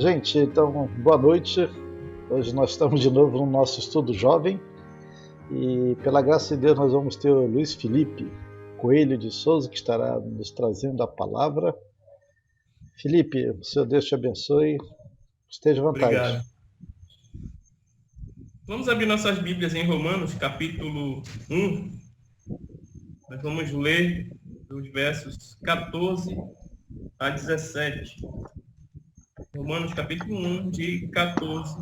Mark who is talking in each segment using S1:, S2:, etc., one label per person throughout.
S1: Gente, então, boa noite. Hoje nós estamos de novo no nosso estudo jovem e, pela graça de Deus, nós vamos ter o Luiz Felipe Coelho de Souza, que estará nos trazendo a palavra. Felipe, o Senhor Deus te abençoe. Esteja à vontade.
S2: Obrigado. Vamos abrir nossas Bíblias em Romanos, capítulo 1. Nós vamos ler os versos 14 a 17. Romanos, capítulo 1, de 14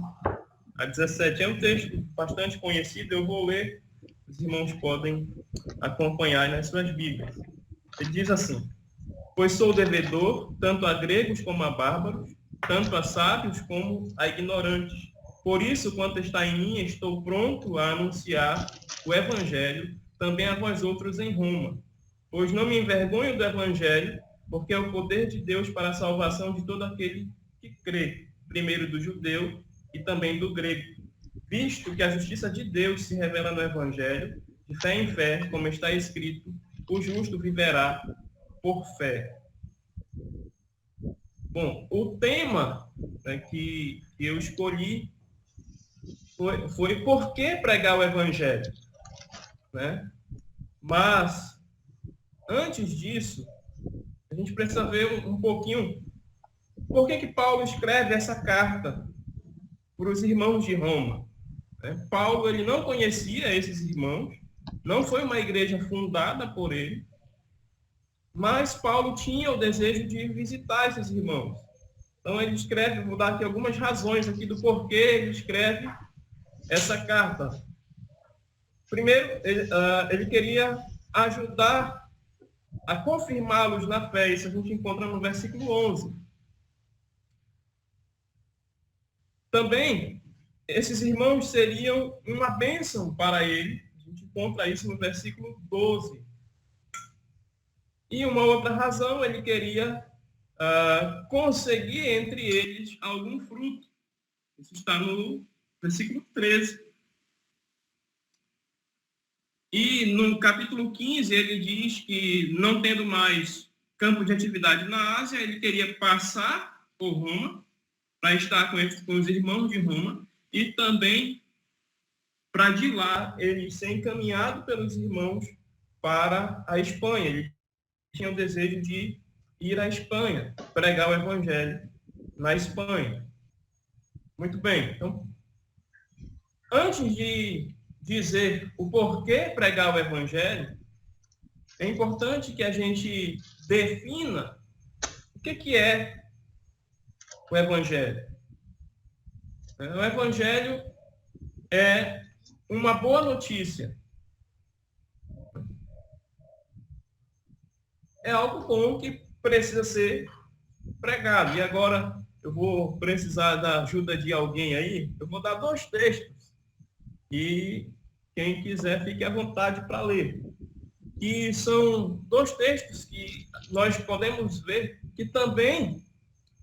S2: a 17. É um texto bastante conhecido, eu vou ler, os irmãos podem acompanhar nas suas Bíblias. Ele diz assim: pois sou devedor tanto a gregos como a bárbaros, tanto a sábios como a ignorantes. Por isso, quanto está em mim, estou pronto a anunciar o Evangelho também a vós outros em Roma. Pois não me envergonho do Evangelho, porque é o poder de Deus para a salvação de todo aquele que crê, primeiro do judeu e também do grego. Visto que a justiça de Deus se revela no Evangelho, de fé em fé, como está escrito, o justo viverá por fé. Bom, o tema que eu escolhi foi por que pregar o Evangelho, né? Mas, antes disso, a gente precisa ver um pouquinho por que Paulo escreve essa carta para os irmãos de Roma. Paulo ele não conhecia esses irmãos, não foi uma igreja fundada por ele, mas Paulo tinha o desejo de visitar esses irmãos. Então ele escreve, vou dar aqui algumas razões aqui do porquê ele escreve essa carta. Primeiro, ele queria ajudar a confirmá-los na fé. Isso a gente encontra no versículo 11. Também, esses irmãos seriam uma bênção para ele. A gente encontra isso no versículo 12. E uma outra razão, ele queria conseguir entre eles algum fruto. Isso está no versículo 13. E no capítulo 15, ele diz que, não tendo mais campo de atividade na Ásia, ele queria passar por Roma, para estar com os irmãos de Roma, e também para de lá ele ser encaminhado pelos irmãos para a Espanha. Ele tinha o desejo de ir à Espanha, pregar o Evangelho na Espanha. Muito bem, então, antes de dizer o porquê pregar o Evangelho, é importante que a gente defina o que é o Evangelho. O Evangelho é uma boa notícia. É algo bom que precisa ser pregado. E agora eu vou precisar da ajuda de alguém aí. Eu vou dar 2 textos. E quem quiser, fique à vontade para ler. E são 2 textos que nós podemos ver que também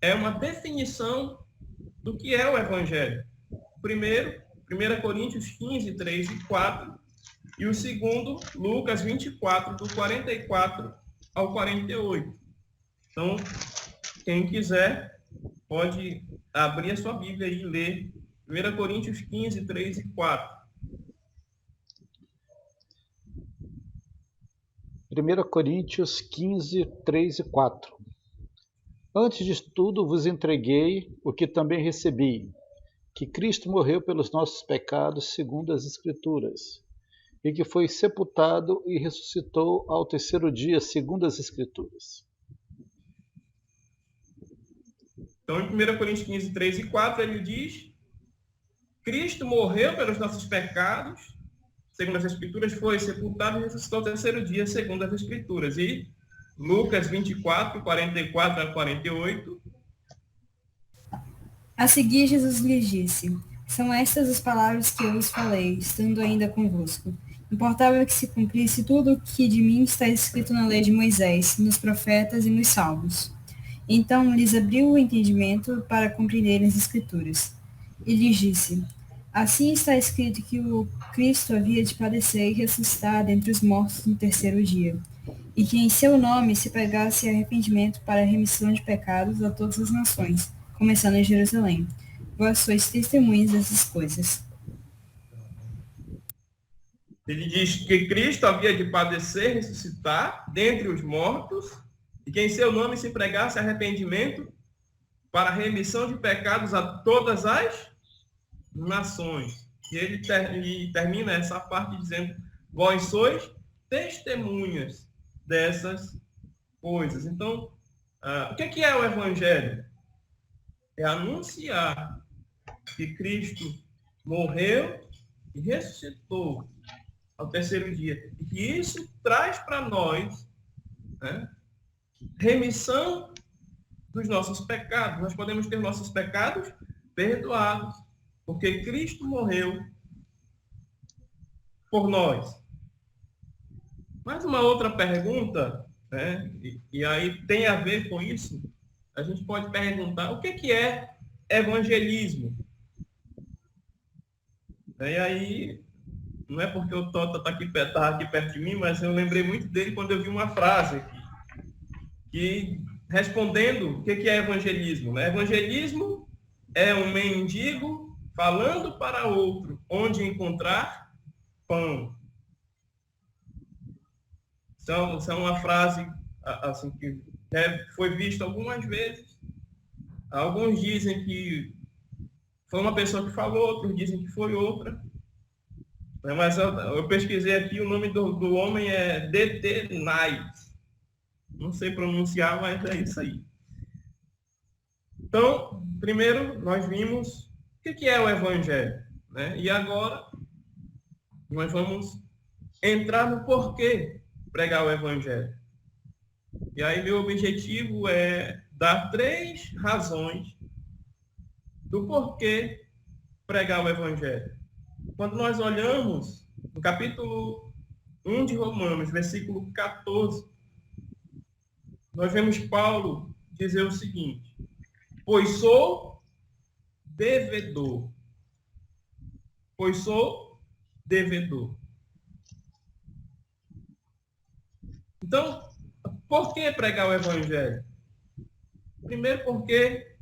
S2: é uma definição do que é o Evangelho. O primeiro, 1 Coríntios 15, 3 e 4. E o segundo, Lucas 24, do 44 ao 48. Então, quem quiser, pode abrir a sua Bíblia e ler 1 Coríntios 15, 3 e 4.
S1: 1 Coríntios 15, 3 e 4. Antes de tudo vos entreguei o que também recebi, que Cristo morreu pelos nossos pecados segundo as Escrituras, e que foi sepultado e ressuscitou ao 3º dia segundo as Escrituras.
S2: Então, em 1 Coríntios 15, 3 e 4, ele diz: Cristo morreu pelos nossos pecados, segundo as Escrituras, foi sepultado e ressuscitou ao 3º dia, segundo as Escrituras. E Lucas 24, 44 a 48.
S3: A seguir, Jesus lhes disse: são estas as palavras que eu vos falei, estando ainda convosco. Importava que se cumprisse tudo o que de mim está escrito na lei de Moisés, nos profetas e nos salmos. Então lhes abriu o entendimento para compreenderem as Escrituras. E lhes disse: assim está escrito que o Cristo havia de padecer e ressuscitar dentre os mortos no 3º dia, e que em seu nome se pregasse arrependimento para a remissão de pecados a todas as nações, começando em Jerusalém. Vós sois testemunhas dessas coisas.
S2: Ele diz que Cristo havia de padecer, ressuscitar dentre os mortos, e que em seu nome se pregasse arrependimento para a remissão de pecados a todas as nações. E ele termina essa parte dizendo: vós sois testemunhas dessas coisas. Então, o que é o Evangelho? É anunciar que Cristo morreu e ressuscitou ao terceiro dia. E que isso traz para nós, né, remissão dos nossos pecados. Nós podemos ter nossos pecados perdoados, porque Cristo morreu por nós. Mais uma outra pergunta, né, e aí tem a ver com isso, a gente pode perguntar: o que é evangelismo? E aí, não é porque o Tota está aqui perto de mim, mas eu lembrei muito dele quando eu vi uma frase aqui, que respondendo o que é evangelismo, né? Evangelismo é um mendigo falando para outro onde encontrar pão. Isso é uma frase assim, que foi vista algumas vezes. Alguns dizem que foi uma pessoa que falou, outros dizem que foi outra. Mas eu pesquisei aqui, o nome do homem é D.T. Knight. Não sei pronunciar, mas é isso aí. Então, primeiro, nós vimos o que é o Evangelho, né? E agora, nós vamos entrar no porquê pregar o Evangelho. E aí, meu objetivo é dar 3 razões do porquê pregar o Evangelho. Quando nós olhamos no capítulo 1 de Romanos, versículo 14, nós vemos Paulo dizer o seguinte: pois sou devedor. Pois sou devedor. Então, por que pregar o Evangelho? Primeiro, porque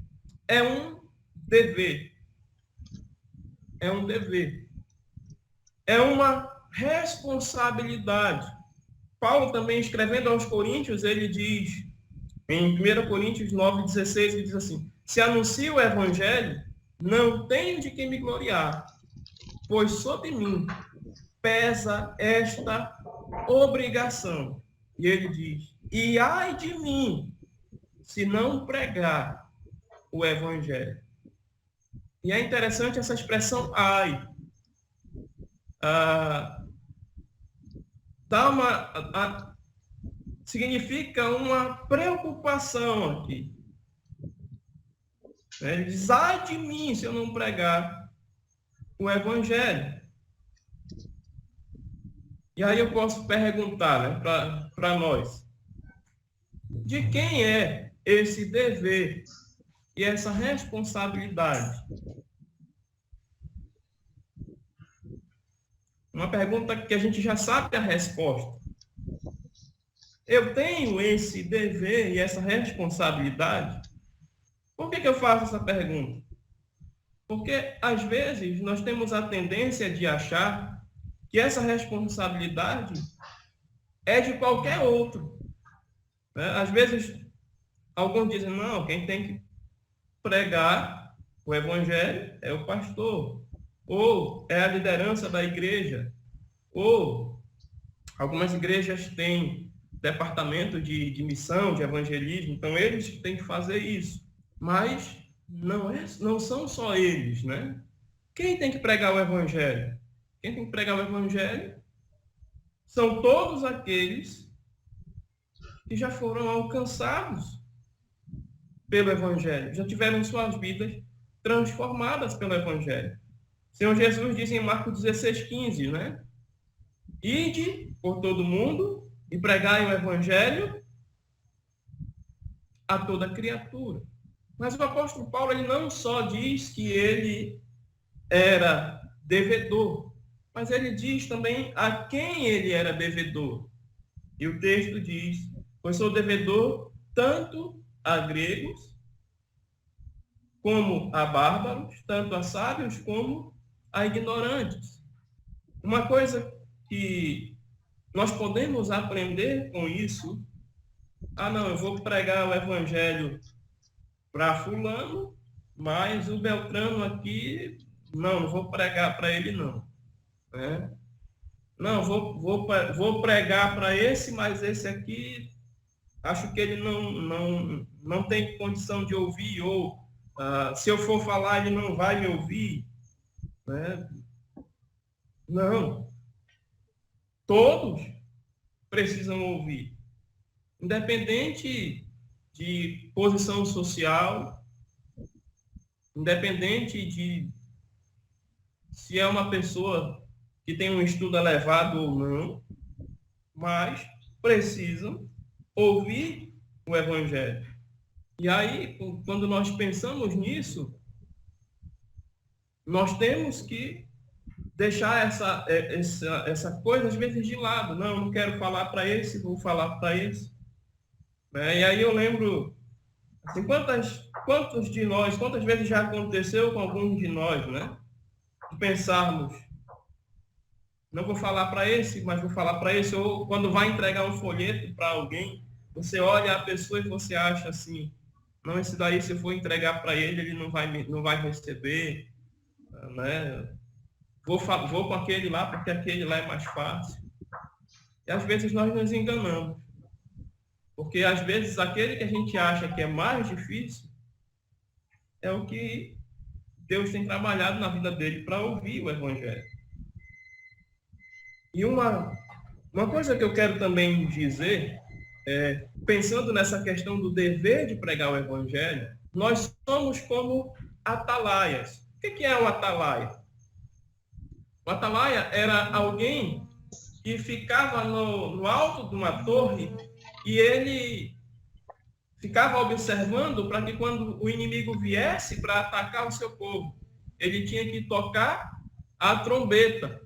S2: é um dever. É um dever. É uma responsabilidade. Paulo também, escrevendo aos Coríntios, ele diz, em 1 Coríntios 9,16, ele diz assim: se anuncio o Evangelho, não tenho de quem me gloriar, pois sobre mim pesa esta obrigação. E ele diz: e ai de mim, se não pregar o Evangelho. E é interessante essa expressão ai. Significa uma preocupação aqui. Ele diz: ai de mim se eu não pregar o Evangelho. E aí eu posso perguntar, né, para nós: de quem é esse dever e essa responsabilidade? Uma pergunta que a gente já sabe a resposta. Eu tenho esse dever e essa responsabilidade? Por que eu faço essa pergunta? Porque, às vezes, nós temos a tendência de achar que essa responsabilidade é de qualquer outro. Às vezes, alguns dizem: não, quem tem que pregar o Evangelho é o pastor, ou é a liderança da igreja, ou algumas igrejas têm departamento de missão, de evangelismo, então eles têm que fazer isso. Mas não são só eles, né? Quem tem que pregar o Evangelho? Quem tem que pregar o Evangelho são todos aqueles que já foram alcançados pelo Evangelho, já tiveram suas vidas transformadas pelo Evangelho. O Senhor Jesus diz em Marcos 16,15, né? Ide por todo mundo e pregai o Evangelho a toda criatura. Mas o apóstolo Paulo, ele não só diz que ele era devedor, mas ele diz também a quem ele era devedor. E o texto diz: pois sou devedor tanto a gregos como a bárbaros, tanto a sábios como a ignorantes. Uma coisa que nós podemos aprender com isso, não, eu vou pregar o evangelho para fulano, mas o Beltrano aqui, não vou pregar para ele não. Né? Não, vou pregar para esse, mas esse aqui, acho que ele não tem condição de ouvir, ou se eu for falar, ele não vai me ouvir. Né? Não. Todos precisam ouvir. Independente de posição social, independente de se é uma pessoa que tem um estudo elevado ou não, mas precisam ouvir o Evangelho. E aí, quando nós pensamos nisso, nós temos que deixar essa coisa, às vezes, de lado. Não quero falar para esse, vou falar para esse. E aí eu lembro, assim, quantas vezes já aconteceu com alguns de nós, né? De pensarmos, não vou falar para esse, mas vou falar para esse. Ou quando vai entregar um folheto para alguém, você olha a pessoa e você acha assim, não, esse daí, se eu for entregar para ele, ele não vai receber, né? Vou com aquele lá, porque aquele lá é mais fácil. E às vezes nós nos enganamos. Porque às vezes aquele que a gente acha que é mais difícil é o que Deus tem trabalhado na vida dele para ouvir o Evangelho. E uma coisa que eu quero também dizer, pensando nessa questão do dever de pregar o Evangelho, nós somos como atalaias. O que é um atalaia? O atalaia era alguém que ficava no alto de uma torre e ele ficava observando para que quando o inimigo viesse para atacar o seu povo, ele tinha que tocar a trombeta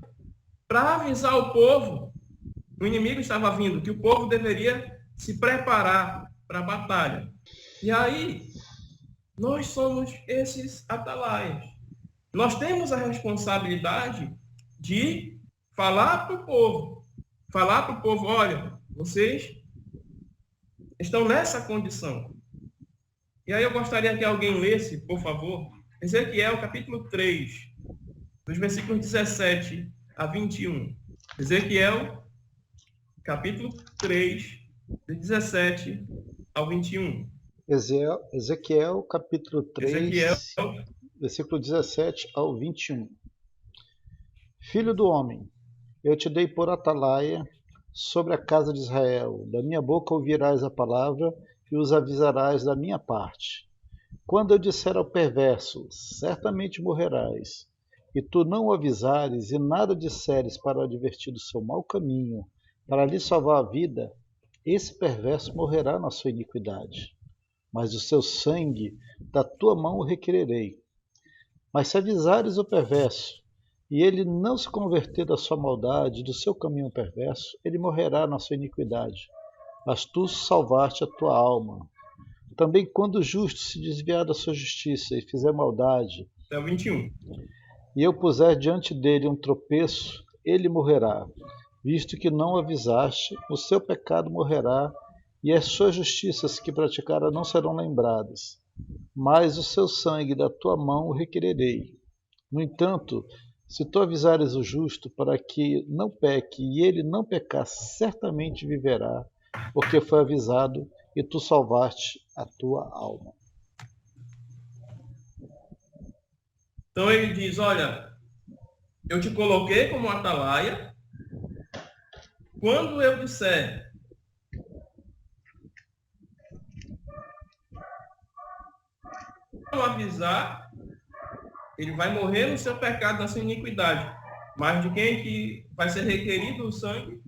S2: para avisar o povo, o inimigo estava vindo, que o povo deveria se preparar para a batalha. E aí, nós somos esses atalaias. Nós temos a responsabilidade de falar para o povo, olha, vocês estão nessa condição. E aí eu gostaria que alguém lesse, por favor, Ezequiel capítulo 3, dos versículos 17 a 21. Ezequiel capítulo 3, de 17 ao 21.
S1: Ezequiel capítulo 3,
S2: Ezequiel,
S1: versículo 17 ao 21. Filho do homem, eu te dei por atalaia sobre a casa de Israel. Da minha boca ouvirás a palavra e os avisarás da minha parte. Quando eu disser ao perverso, certamente morrerás, e tu não o avisares e nada disseres para o advertir do seu mau caminho, para lhe salvar a vida, esse perverso morrerá na sua iniquidade. Mas o seu sangue da tua mão o requererei. Mas se avisares o perverso, e ele não se converter da sua maldade, do seu caminho perverso, ele morrerá na sua iniquidade. Mas tu salvaste a tua alma. Também quando o justo se desviar da sua justiça e fizer maldade,
S2: até o 21.
S1: E eu puser diante dele um tropeço, ele morrerá. Visto que não avisaste, o seu pecado morrerá, e as suas justiças que praticara não serão lembradas. Mas o seu sangue da tua mão o requererei. No entanto, se tu avisares o justo para que não peque, e ele não pecar, certamente viverá, porque foi avisado, e tu salvaste a tua alma.
S2: Então ele diz, olha, eu te coloquei como atalaia, quando eu disser não avisar, ele vai morrer no seu pecado, na sua iniquidade. Mas de quem que vai ser requerido o sangue?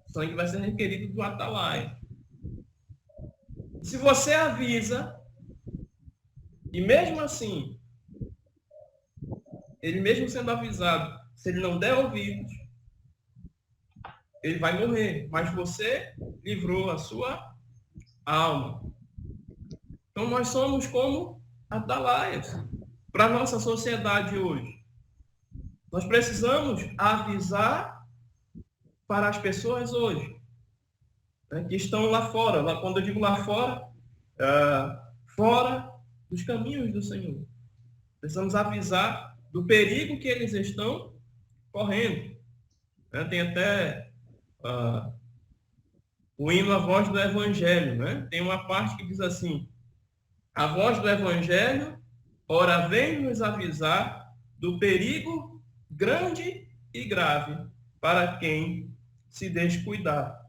S2: O sangue vai ser requerido do atalaia. Se você avisa, e mesmo assim, ele mesmo sendo avisado, se ele não der ouvidos, ele vai morrer. Mas você livrou a sua alma. Então nós somos como atalaias para a nossa sociedade hoje. Nós precisamos avisar para as pessoas hoje, né, que estão lá fora. Lá, quando eu digo lá fora, fora dos caminhos do Senhor. Precisamos avisar do perigo que eles estão correndo. Né? Tem até o hino A Voz do Evangelho. Né? Tem uma parte que diz assim: a voz do Evangelho, ora vem nos avisar do perigo grande e grave para quem se descuidar.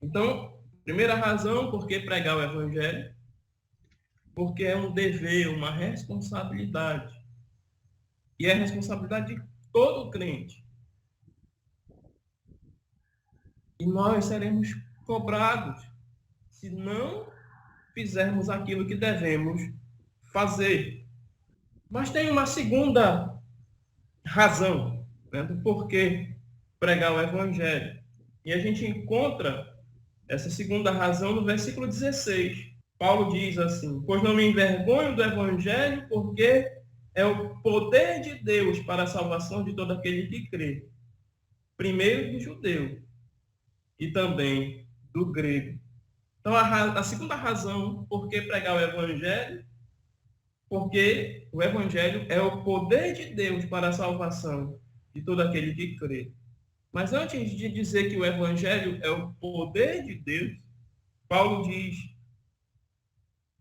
S2: Então, primeira razão por que pregar o Evangelho, porque é um dever, uma responsabilidade. E é a responsabilidade de todo crente. E nós seremos cobrados se não fizermos aquilo que devemos fazer. Mas tem uma segunda razão, né, do porquê pregar o Evangelho. E a gente encontra essa segunda razão no versículo 16. Paulo diz assim: pois não me envergonho do Evangelho, porque é o poder de Deus para a salvação de todo aquele que crê. Primeiro do judeu e também do grego. Então, a segunda razão por que pregar o Evangelho, porque o Evangelho é o poder de Deus para a salvação de todo aquele que crê. Mas antes de dizer que o Evangelho é o poder de Deus, Paulo diz: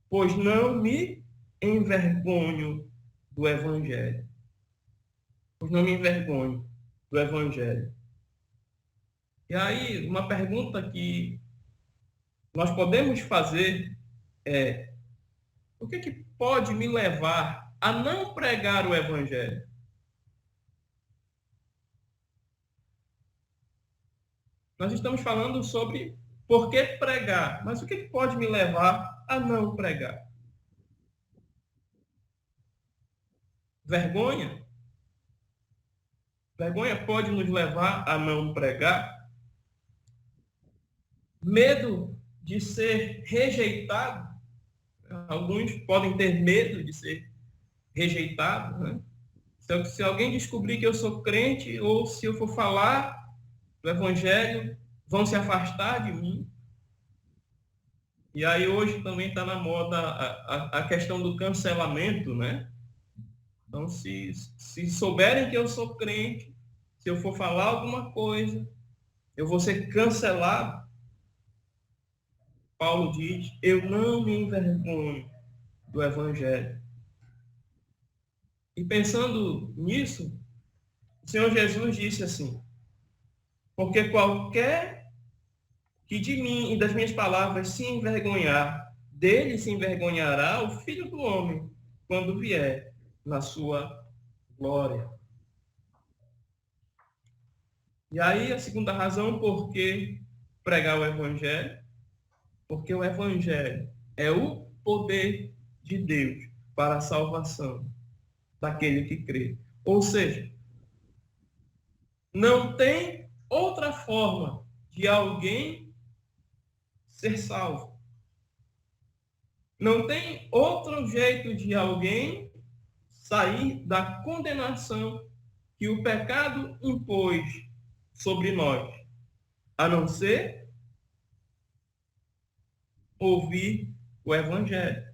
S2: pois não me envergonho do Evangelho. Pois não me envergonho do Evangelho. E aí, uma pergunta que nós podemos fazer é: o que pode me levar a não pregar o Evangelho? Nós estamos falando sobre por que pregar, mas o que pode me levar a não pregar? Vergonha? Vergonha pode nos levar a não pregar? Medo de ser rejeitado? Alguns podem ter medo de ser rejeitado, né? Se alguém descobrir que eu sou crente, ou se eu for falar do Evangelho, vão se afastar de mim. E aí hoje também está na moda a questão do cancelamento, né? Então, se souberem que eu sou crente, se eu for falar alguma coisa, eu vou ser cancelado. Paulo diz: eu não me envergonho do Evangelho. E pensando nisso, o Senhor Jesus disse assim: porque qualquer que de mim e das minhas palavras se envergonhar, dele se envergonhará o Filho do Homem, quando vier na sua glória. E aí a segunda razão por que pregar o Evangelho, porque o Evangelho é o poder de Deus para a salvação daquele que crê. Ou seja, não tem outra forma de alguém ser salvo. Não tem outro jeito de alguém sair da condenação que o pecado impôs sobre nós, a não ser ouvir o Evangelho.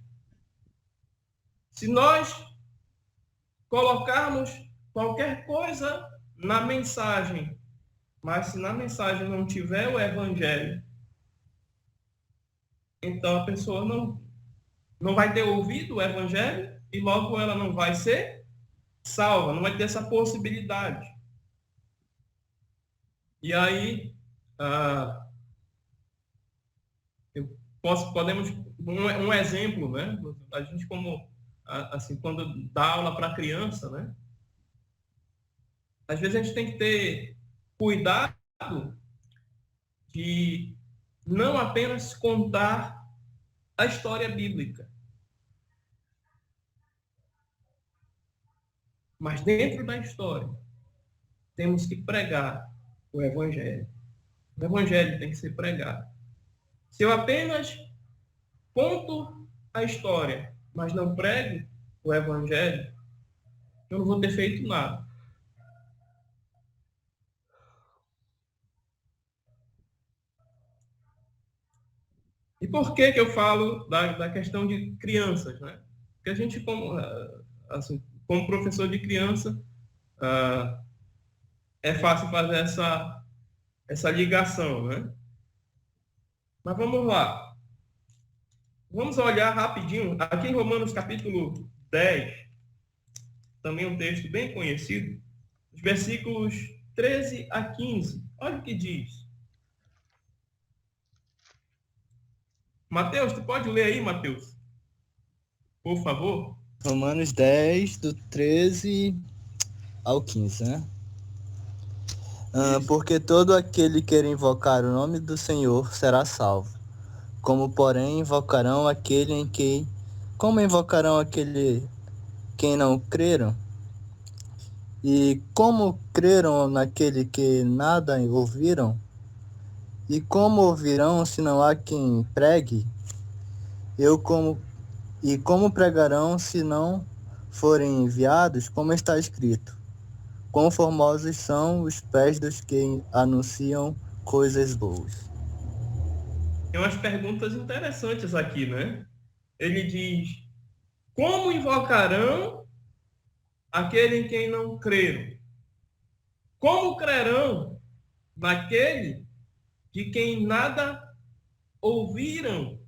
S2: Se nós colocarmos qualquer coisa na mensagem, mas se na mensagem não tiver o Evangelho, então a pessoa não vai ter ouvido o Evangelho e logo ela não vai ser salva, não vai ter essa possibilidade. E aí, podemos, um exemplo, né? A gente como, assim, quando dá aula para criança, né? Às vezes a gente tem que ter cuidado de não apenas contar a história bíblica, mas dentro da história temos que pregar o Evangelho. O Evangelho tem que ser pregado. Se eu apenas conto a história mas não prego o evangelho, eu não vou ter feito nada. E por que eu falo da questão de crianças, né? Porque a gente, como professor de criança, é fácil fazer essa ligação, né? Mas vamos lá. Vamos olhar rapidinho, aqui em Romanos capítulo 10, também um texto bem conhecido, os versículos 13 a 15. Olha o que diz. Mateus, tu pode ler aí, Mateus? Por favor.
S4: Romanos 10, do 13 ao 15, né? Porque todo aquele que quer invocar o nome do Senhor será salvo. Como, porém, invocarão aquele em quem... Como invocarão aquele quem não creram? E como creram naquele que nada ouviram? E como ouvirão se não há quem pregue? E como pregarão se não forem enviados? Como está escrito: quão formosos são os pés dos que anunciam coisas boas.
S2: Tem umas perguntas interessantes aqui, né? Ele diz: como invocarão aquele em quem não creram? Como crerão naquele de quem nada ouviram?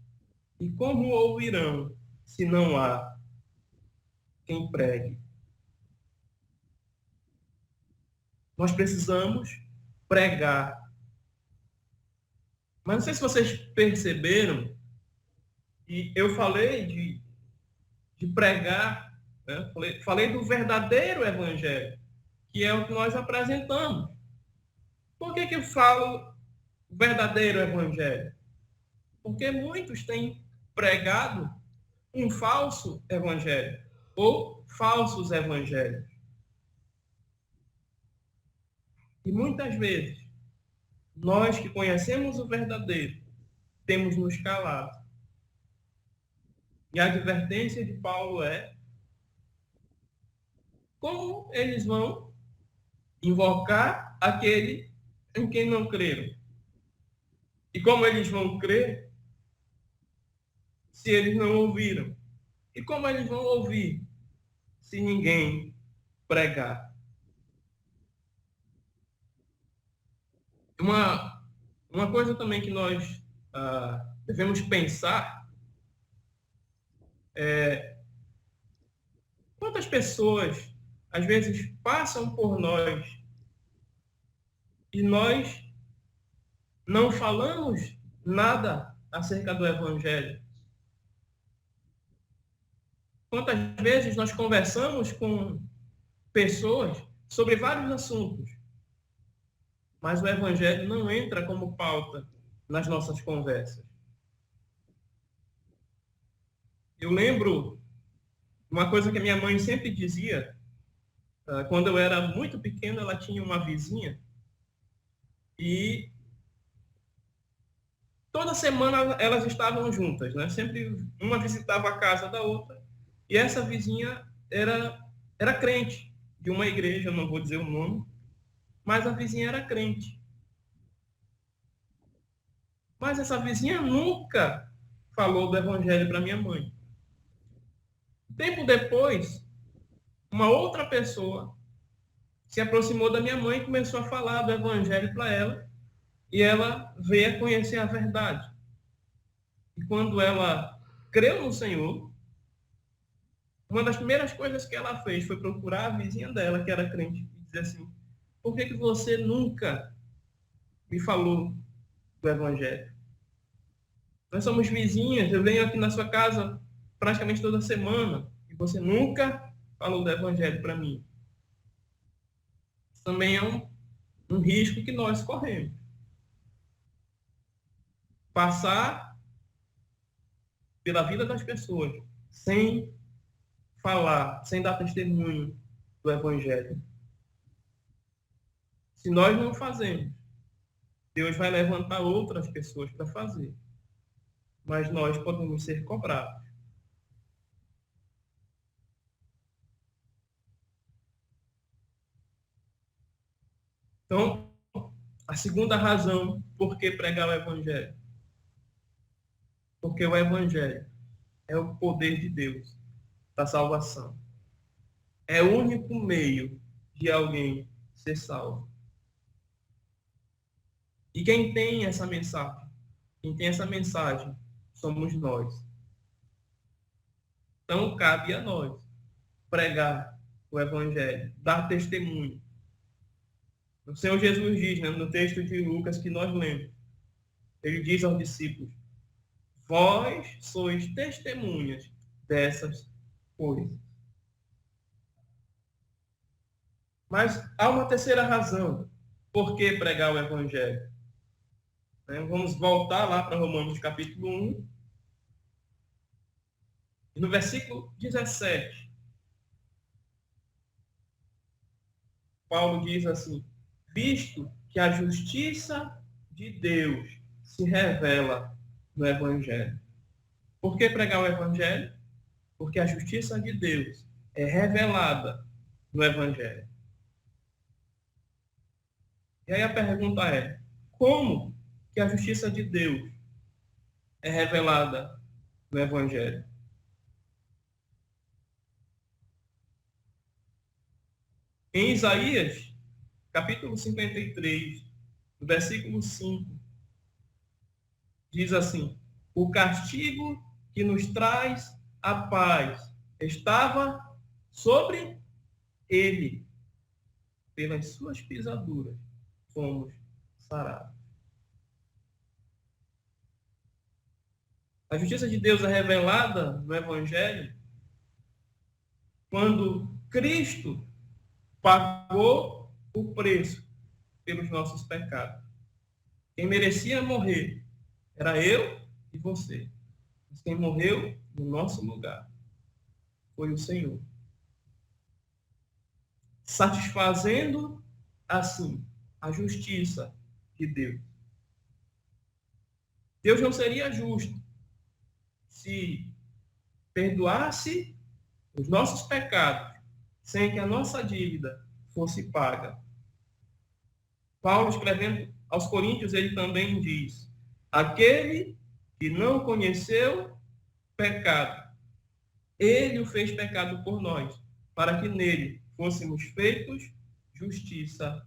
S2: E como ouvirão se não há quem pregue? Nós precisamos pregar. Mas não sei se vocês perceberam, e eu falei de pregar, né? Falei do verdadeiro evangelho, que é o que nós apresentamos. Por que eu falo verdadeiro evangelho? Porque muitos têm pregado um falso evangelho, ou falsos evangelhos. E muitas vezes, nós que conhecemos o verdadeiro, temos nos calado. E a advertência de Paulo é: como eles vão invocar aquele em quem não creram? E como eles vão crer se eles não ouviram? E como eles vão ouvir se ninguém pregar? Uma coisa também que nós devemos pensar é quantas pessoas às vezes passam por nós e nós não falamos nada acerca do evangelho. Quantas vezes nós conversamos com pessoas sobre vários assuntos, mas o evangelho não entra como pauta nas nossas conversas. Eu lembro uma coisa que minha mãe sempre dizia, quando eu era muito pequeno, ela tinha uma vizinha e toda semana elas estavam juntas, né? Sempre uma visitava a casa da outra, e essa vizinha era crente de uma igreja, não vou dizer o nome, mas a vizinha era crente. Mas essa vizinha nunca falou do evangelho para minha mãe. Tempo depois, uma outra pessoa se aproximou da minha mãe e começou a falar do evangelho para ela, e ela veio a conhecer a verdade. E quando ela creu no Senhor, uma das primeiras coisas que ela fez foi procurar a vizinha dela, que era crente, e dizer assim: por que você nunca me falou do evangelho? Nós somos vizinhas, eu venho aqui na sua casa praticamente toda semana, e você nunca falou do evangelho para mim. Isso também é um risco que nós corremos. Passar pela vida das pessoas sem falar, sem dar testemunho do evangelho. Se nós não fazemos, Deus vai levantar outras pessoas para fazer. Mas nós podemos ser cobrados. Então, a segunda razão por que pregar o Evangelho. Porque o Evangelho é o poder de Deus da salvação. É o único meio de alguém ser salvo. E quem tem essa mensagem? Quem tem essa mensagem somos nós. Então, cabe a nós pregar o Evangelho, dar testemunho. O Senhor Jesus diz, né, no texto de Lucas que nós lemos, ele diz aos discípulos: vós sois testemunhas dessas coisas. Mas há uma terceira razão por que pregar o Evangelho. Vamos voltar lá para Romanos capítulo 1. E no versículo 17, Paulo diz assim: visto que a justiça de Deus se revela no Evangelho. Por que pregar o Evangelho? Porque a justiça de Deus é revelada no Evangelho. E aí a pergunta é: como que a justiça de Deus é revelada no Evangelho? Em Isaías, capítulo 53, versículo 5, diz assim: o castigo que nos traz a paz estava sobre ele, pelas suas pisaduras fomos sarados. A justiça de Deus é revelada no Evangelho quando Cristo pagou o preço pelos nossos pecados. Quem merecia morrer era eu e você. Mas quem morreu no nosso lugar foi o Senhor. Satisfazendo, assim, a justiça de Deus. Deus não seria justo se perdoasse os nossos pecados sem que a nossa dívida fosse paga. Paulo, escrevendo aos Coríntios, ele também diz: aquele que não conheceu pecado, ele o fez pecado por nós, para que nele fôssemos feitos justiça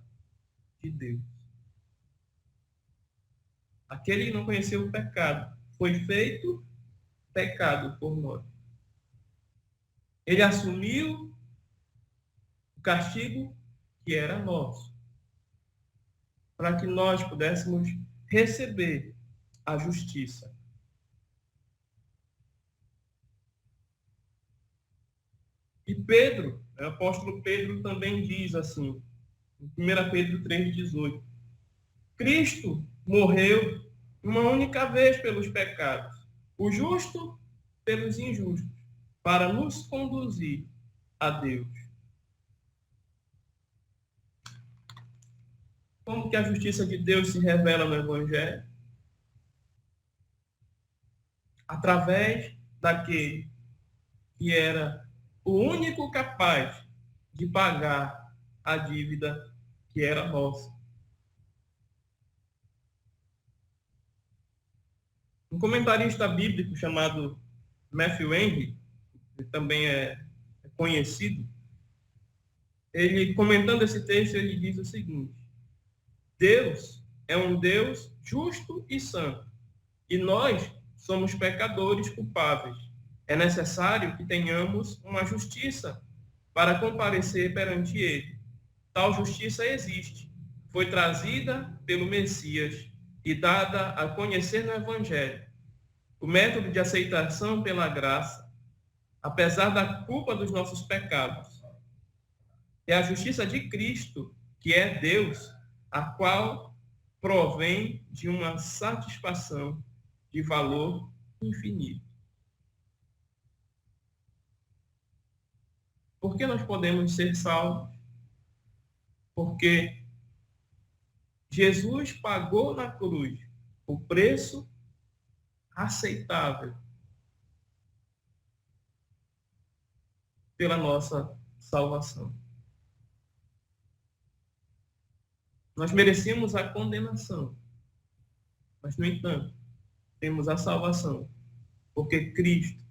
S2: de Deus. Aquele que não conheceu o pecado foi feito pecado por nós. Ele assumiu o castigo que era nosso, para que nós pudéssemos receber a justiça. E Pedro, o apóstolo Pedro também diz assim, em 1 Pedro 3,18, Cristo morreu uma única vez pelos pecados, o justo pelos injustos, para nos conduzir a Deus. Como que a justiça de Deus se revela no Evangelho? Através daquele que era o único capaz de pagar a dívida que era nossa. Um comentarista bíblico chamado Matthew Henry, que também é conhecido, ele, comentando esse texto, ele diz o seguinte: Deus é um Deus justo e santo, e nós somos pecadores culpáveis. É necessário que tenhamos uma justiça para comparecer perante Ele. Tal justiça existe, foi trazida pelo Messias e dada a conhecer no Evangelho. O método de aceitação pela graça, apesar da culpa dos nossos pecados, é a justiça de Cristo, que é Deus, a qual provém de uma satisfação de valor infinito. Por que nós podemos ser salvos? Porque Jesus pagou na cruz o preço aceitável pela nossa salvação. Nós merecíamos a condenação. Mas, no entanto, temos a salvação, porque Cristo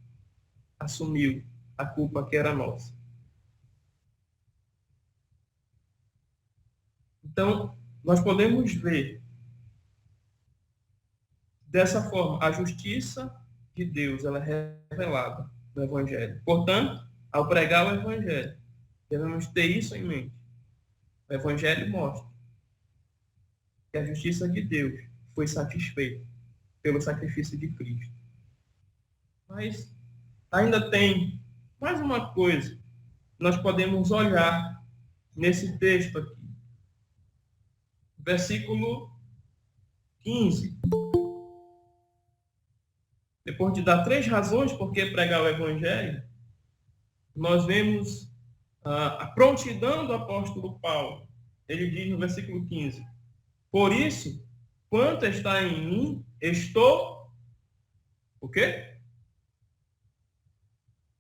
S2: assumiu a culpa que era nossa. Então, nós podemos ver dessa forma a justiça de Deus, ela é revelada no Evangelho. Portanto, ao pregar o Evangelho, devemos ter isso em mente. O Evangelho mostra que a justiça de Deus foi satisfeita pelo sacrifício de Cristo. Mas ainda tem mais uma coisa que nós podemos olhar nesse texto aqui. Versículo 15. Depois de dar 3 razões por que pregar o Evangelho, nós vemos a prontidão do apóstolo Paulo. Ele diz no versículo 15: por isso, quanto está em mim, estou o quê?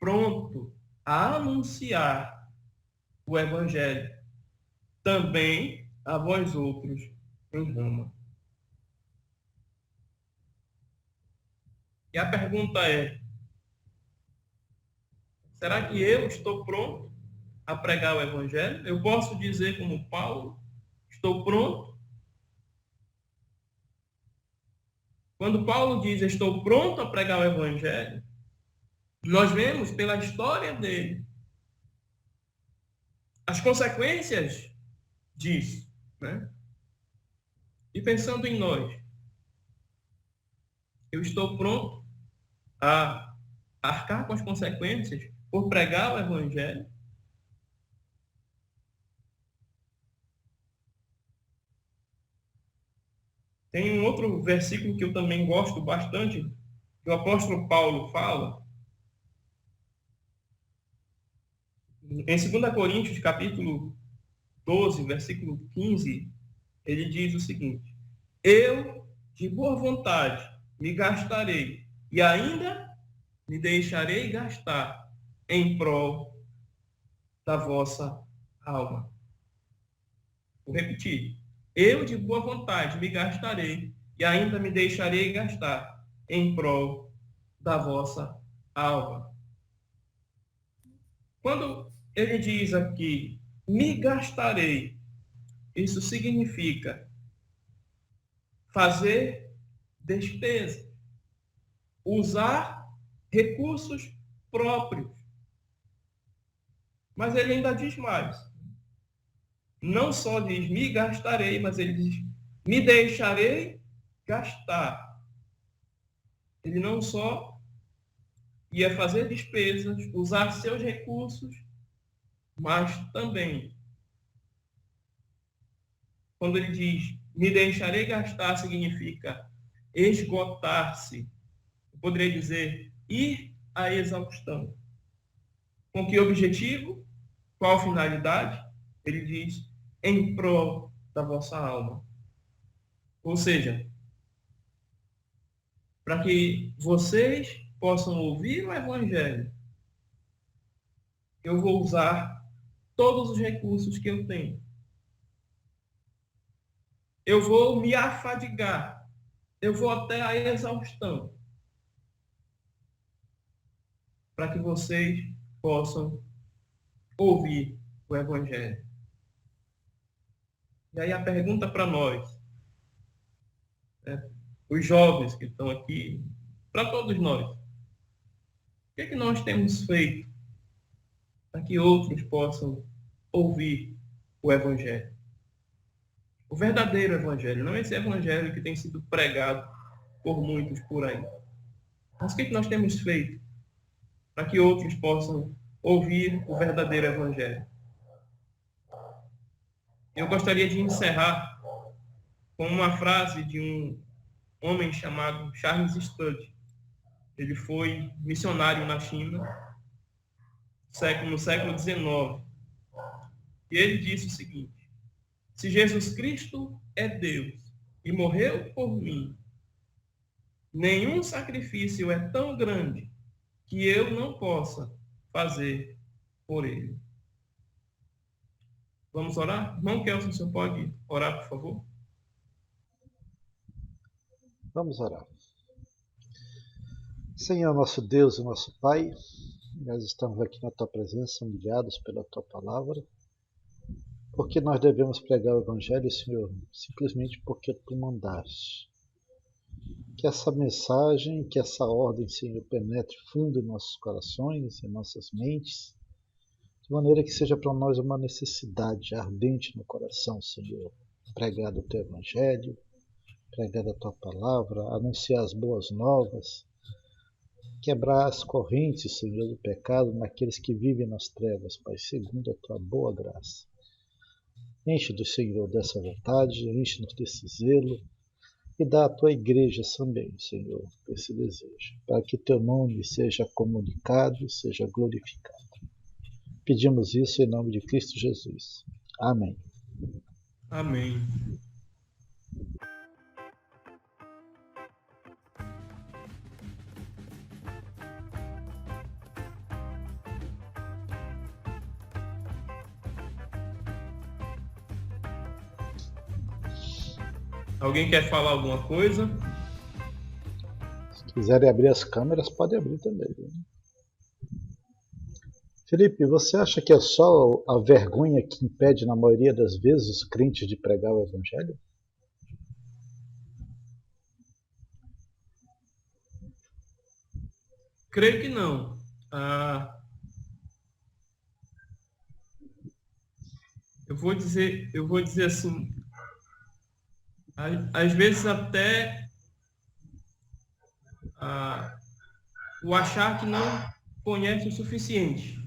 S2: Pronto a anunciar o Evangelho também a vós outros em Roma. E a pergunta é: será que eu estou pronto a pregar o Evangelho? Eu posso dizer como Paulo, estou pronto? Quando Paulo diz estou pronto a pregar o Evangelho, nós vemos pela história dele as consequências disso, né? E pensando em nós, eu estou pronto a arcar com as consequências por pregar o Evangelho? Tem um outro versículo que eu também gosto bastante, que o apóstolo Paulo fala, em 2 Coríntios, capítulo 12, versículo 15, ele diz o seguinte: eu, de boa vontade, me gastarei e ainda me deixarei gastar em prol da vossa alma. Vou repetir. Eu, de boa vontade, me gastarei e ainda me deixarei gastar em prol da vossa alma. Quando ele diz aqui, me gastarei, isso significa fazer despesa, usar recursos próprios. Mas ele ainda diz mais. Não só diz me gastarei, mas ele diz me deixarei gastar. Ele não só ia fazer despesas, usar seus recursos, mas também, quando ele diz me deixarei gastar, significa esgotar-se. Eu poderia dizer ir à exaustão. Com que objetivo? Qual finalidade? Ele diz em prol da vossa alma. Ou seja, para que vocês possam ouvir o Evangelho, eu vou usar todos os recursos que eu tenho. Eu vou me afadigar. Eu vou até a exaustão. Para que vocês possam ouvir o Evangelho. E aí a pergunta para nós, os jovens que estão aqui, para todos nós, o que é que nós temos feito para que outros possam ouvir o Evangelho? O verdadeiro Evangelho, não esse Evangelho que tem sido pregado por muitos por aí. Mas o que é que nós temos feito para que outros possam ouvir o verdadeiro Evangelho? Eu gostaria de encerrar com uma frase de um homem chamado Charles Studd. Ele foi missionário na China no século XIX. E ele disse o seguinte: se Jesus Cristo é Deus e morreu por mim, nenhum sacrifício é tão grande que eu não possa fazer por ele. Vamos orar? Irmão Kelson, o senhor pode orar, por favor?
S1: Vamos orar. Senhor, nosso Deus e nosso Pai, nós estamos aqui na Tua presença, humilhados pela Tua palavra, porque nós devemos pregar o Evangelho, Senhor, simplesmente porque Tu mandaste. Que essa mensagem, que essa ordem, Senhor, penetre fundo em nossos corações, em nossas mentes, de maneira que seja para nós uma necessidade ardente no coração, Senhor, pregar o Teu Evangelho, pregar a Tua palavra, anunciar as boas novas, quebrar as correntes, Senhor, do pecado naqueles que vivem nas trevas, Pai, segundo a Tua boa graça. Enche-nos, Senhor, dessa vontade, enche-nos desse zelo e dá à Tua igreja também, Senhor, esse desejo, para que Teu nome seja comunicado, seja glorificado. Pedimos isso em nome de Cristo Jesus. Amém.
S2: Amém. Alguém quer falar alguma coisa?
S1: Se quiserem abrir as câmeras, pode abrir também. Felipe, você acha que é só a vergonha que impede, na maioria das vezes, os crentes de pregar o Evangelho?
S2: Creio que não. Eu vou dizer assim, às vezes até o achar que não conhece o suficiente.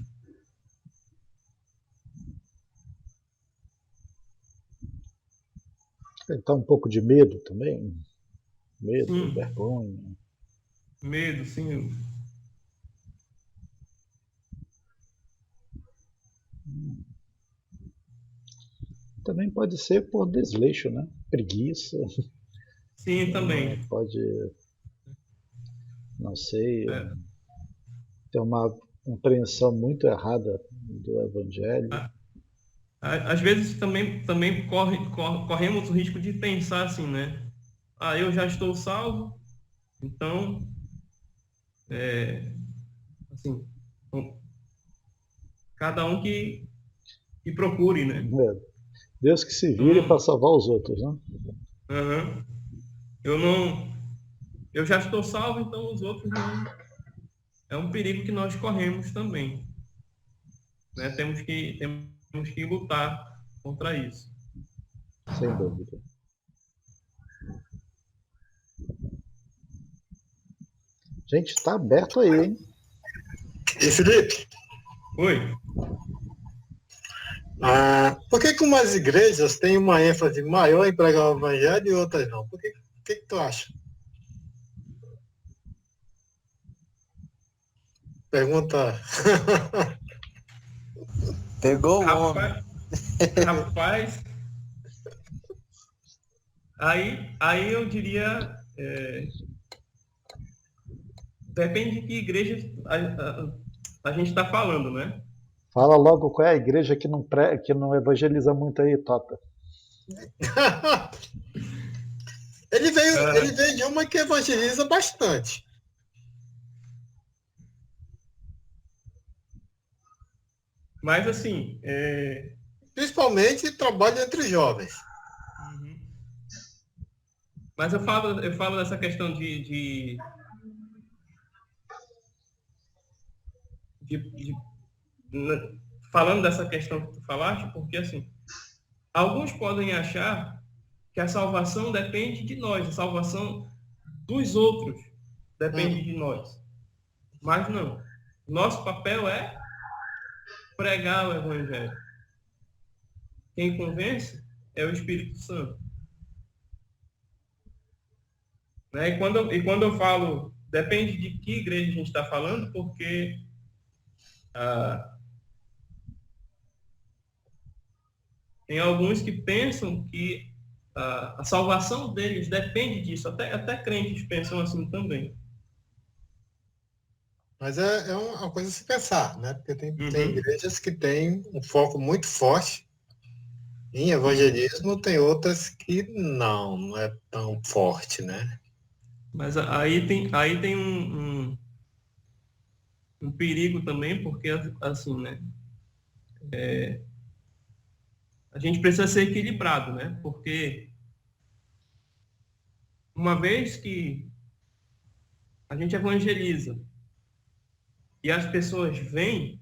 S1: Então, um pouco de medo também? Medo,
S2: Sim.
S1: vergonha.
S2: Medo, sim.
S1: Também pode ser por desleixo, né? Preguiça.
S2: Sim, também.
S1: Pode, não sei, ter uma compreensão muito errada do Evangelho.
S2: Às vezes também corremos o risco de pensar assim, né? Eu já estou salvo, então, assim, cada um que procure, né?
S1: Deus que se vire para salvar os outros, né?
S2: Uhum. Eu já estou salvo, então os outros não. É um perigo que nós corremos também, né? Temos que lutar contra isso.
S1: Sem dúvida. Gente, está aberto aí, hein?
S5: E Felipe?
S2: Oi.
S5: Por que umas igrejas têm uma ênfase maior em pregar o Evangelho e outras não? O que tu acha? Pergunta.
S4: Pegou o homem.
S2: Rapaz, aí eu diria, depende de que igreja a gente está falando, né?
S1: Fala logo qual é a igreja que não evangeliza muito aí, Tota.
S5: Ele veio de uma que evangeliza bastante.
S2: Mas assim,
S5: principalmente trabalho entre jovens.
S2: Uhum. Mas eu falo dessa questão falando dessa questão que tu falaste, porque assim, alguns podem achar que a salvação depende de nós, a salvação dos outros depende de nós. Mas não. Nosso papel é pregar o Evangelho. Quem convence é o Espírito Santo. Né? E quando eu falo, depende de que igreja a gente está falando, porque tem alguns que pensam que a salvação deles depende disso. Até crentes pensam assim também.
S5: Mas é uma coisa a se pensar, né? Porque tem igrejas que têm um foco muito forte Em evangelismo tem outras que não é tão forte, né?
S2: Mas aí tem um perigo também, porque, assim, né? A gente precisa ser equilibrado, né? Porque uma vez que a gente evangeliza e as pessoas vêm,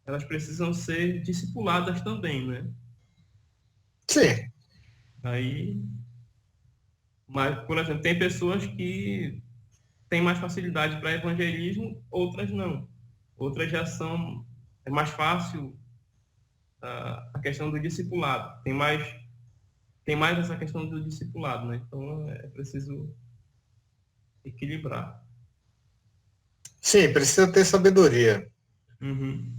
S2: elas precisam ser discipuladas também, né?
S5: Sim,
S2: Aí, mas, por exemplo, tem pessoas que têm mais facilidade para evangelismo, outras não. Outras já são, é mais fácil a questão do discipulado. Tem mais essa questão do discipulado, né? Então é preciso equilibrar.
S5: sim, precisa ter sabedoria.
S2: Uhum.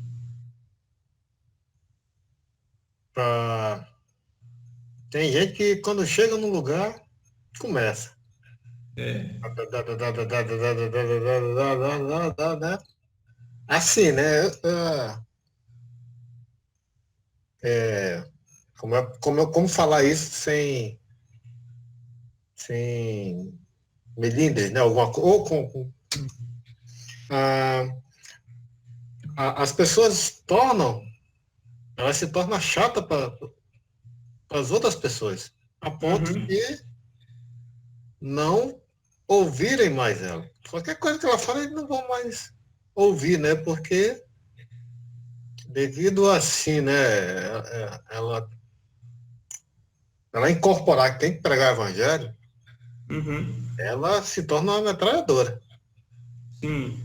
S5: Pra... Tem gente que quando chega no lugar, começa.
S2: É.
S5: Assim, né? É, como falar isso sem melindres, né? Ou ah, as pessoas elas se tornam chatas para as outras pessoas, a ponto
S2: Uhum.
S5: de não ouvirem mais ela. Qualquer coisa que ela fala, eles não vão mais ouvir, né? Porque devido assim, né? Ela incorporar que tem que pregar o evangelho,
S2: Uhum.
S5: ela se torna uma metralhadora.
S2: Sim.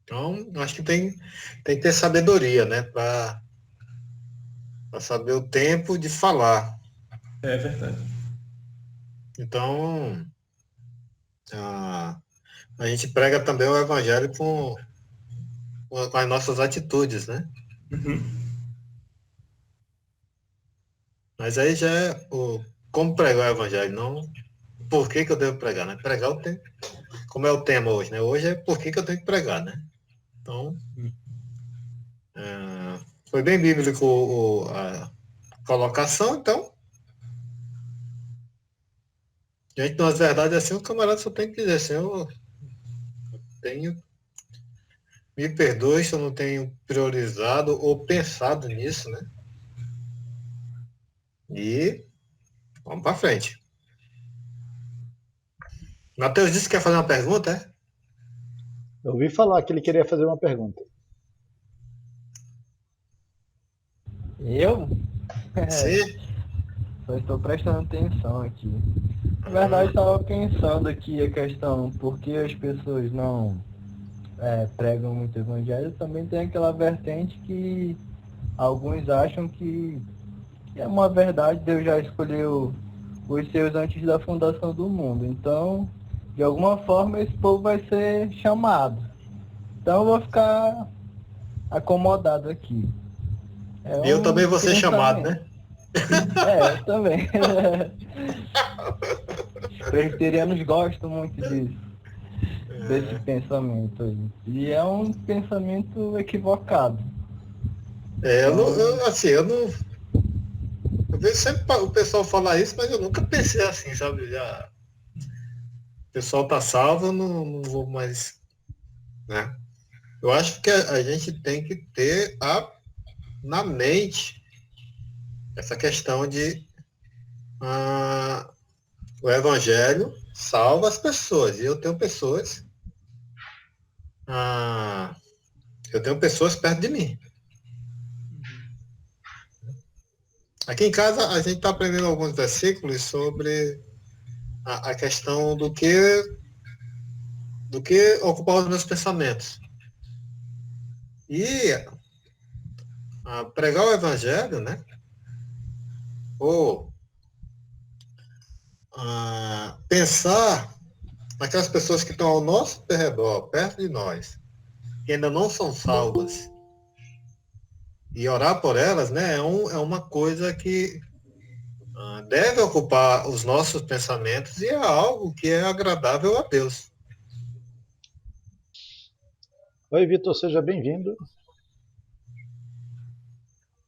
S5: Então, acho que tem que ter sabedoria, né? Para saber o tempo de falar.
S2: É verdade.
S5: Então, a gente prega também o evangelho com as nossas atitudes, né?
S2: Uhum.
S5: Mas aí já é como pregar o evangelho, não por que eu devo pregar, né? Pregar o tempo, como é o tema hoje, né? Hoje é por que eu tenho que pregar, né? Então, foi bem bíblico a colocação, então, diante das verdades assim, o camarada só tem que dizer assim, eu tenho, me perdoe se eu não tenho priorizado ou pensado nisso, né? E vamos para frente. Matheus disse que quer fazer uma pergunta, é?
S1: Eu ouvi falar que ele queria fazer uma pergunta.
S4: Eu?
S5: Sim.
S4: Só estou prestando atenção aqui. Na verdade,
S5: Ah,
S4: estava pensando aqui a questão por que as pessoas não pregam muito evangelho. Também tem aquela vertente que alguns acham que é uma verdade, Deus já escolheu os seus antes da fundação do mundo. Então, de alguma forma, esse povo vai ser chamado. Então, eu vou ficar acomodado aqui. É
S5: e eu
S4: um
S5: também vou ser chamado,
S4: pensamento.
S5: né?
S4: Eu também. Os presbiterianos gostam muito disso, desse pensamento aí. E é um pensamento equivocado. Então,
S5: Assim, eu não. Eu vejo sempre o pessoal falar isso, mas eu nunca pensei assim, sabe? Já, o pessoal tá salvo, eu não vou mais, né? Eu acho que a gente tem que ter na mente essa questão de ah, o evangelho salva as pessoas. E ah, eu tenho pessoas perto de mim. Aqui em casa a gente está aprendendo alguns versículos sobre a questão do que ocupar os meus pensamentos. E pregar o evangelho, né? Ou pensar naquelas pessoas que estão ao nosso redor, perto de nós, que ainda não são salvas, e orar por elas, né? É uma coisa que deve ocupar os nossos pensamentos e é algo que é agradável a Deus.
S1: Oi, Vitor, seja bem-vindo.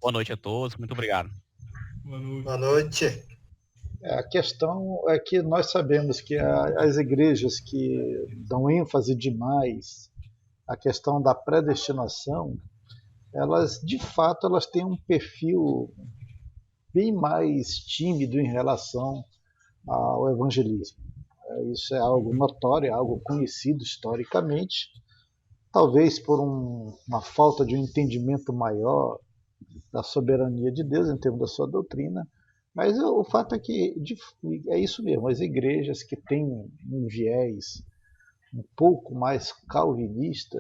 S6: Boa noite a todos, muito obrigado.
S2: Boa noite.
S5: Boa noite.
S1: A questão é que nós sabemos que as igrejas que dão ênfase demais à questão da predestinação, elas, de fato, elas têm um perfil bem mais tímido em relação ao evangelismo. Isso é algo notório, é algo conhecido historicamente, talvez por uma falta de um entendimento maior da soberania de Deus em termos da sua doutrina, mas o fato é que é isso mesmo, as igrejas que têm um viés um pouco mais calvinista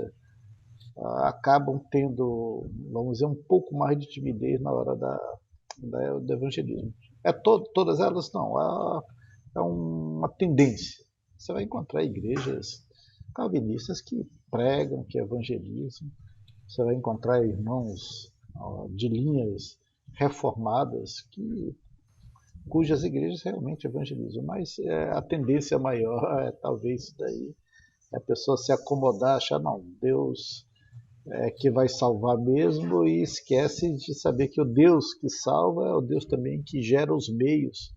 S1: acabam tendo, vamos dizer, um pouco mais de timidez na hora do evangelismo. Todas elas não, é uma tendência. Você vai encontrar igrejas calvinistas que pregam, que evangelizam, você vai encontrar irmãos de linhas reformadas cujas igrejas realmente evangelizam, mas a tendência maior é talvez isso daí, a pessoa se acomodar, achar, não, Deus é que vai salvar mesmo, e esquece de saber que o Deus que salva é o Deus também que gera os meios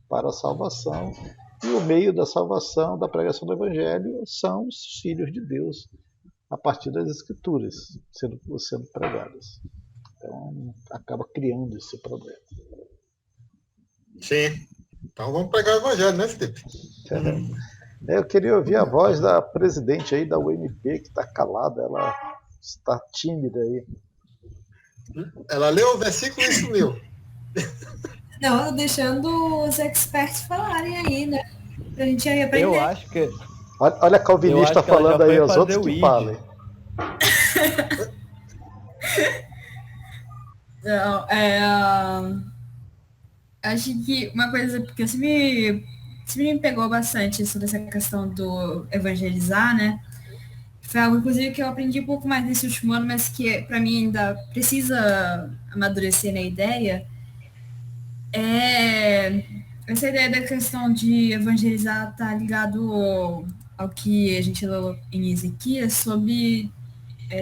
S1: para a salvação, e o meio da salvação, da pregação do Evangelho, são os filhos de Deus, a partir das Escrituras sendo pregadas. Então, acaba criando esse problema.
S5: Sim. Então vamos pregar o evangelho, né, Felipe?
S1: Eu queria ouvir a voz da presidente aí da UMP, que está calada, ela está tímida aí.
S5: Ela leu o versículo e sumiu.
S3: Não, deixando os experts falarem aí, né? Pra gente aí aprender.
S4: Eu acho que...
S1: Olha a calvinista falando aí, os outros que falem.
S3: Não, acho que uma coisa, porque sempre me pegou bastante sobre essa questão do evangelizar, né? Foi algo, inclusive, que eu aprendi um pouco mais nesse último ano, mas que para mim ainda precisa amadurecer na ideia. Essa ideia da questão de evangelizar tá ligado ao que a gente leu em Ezequias sobre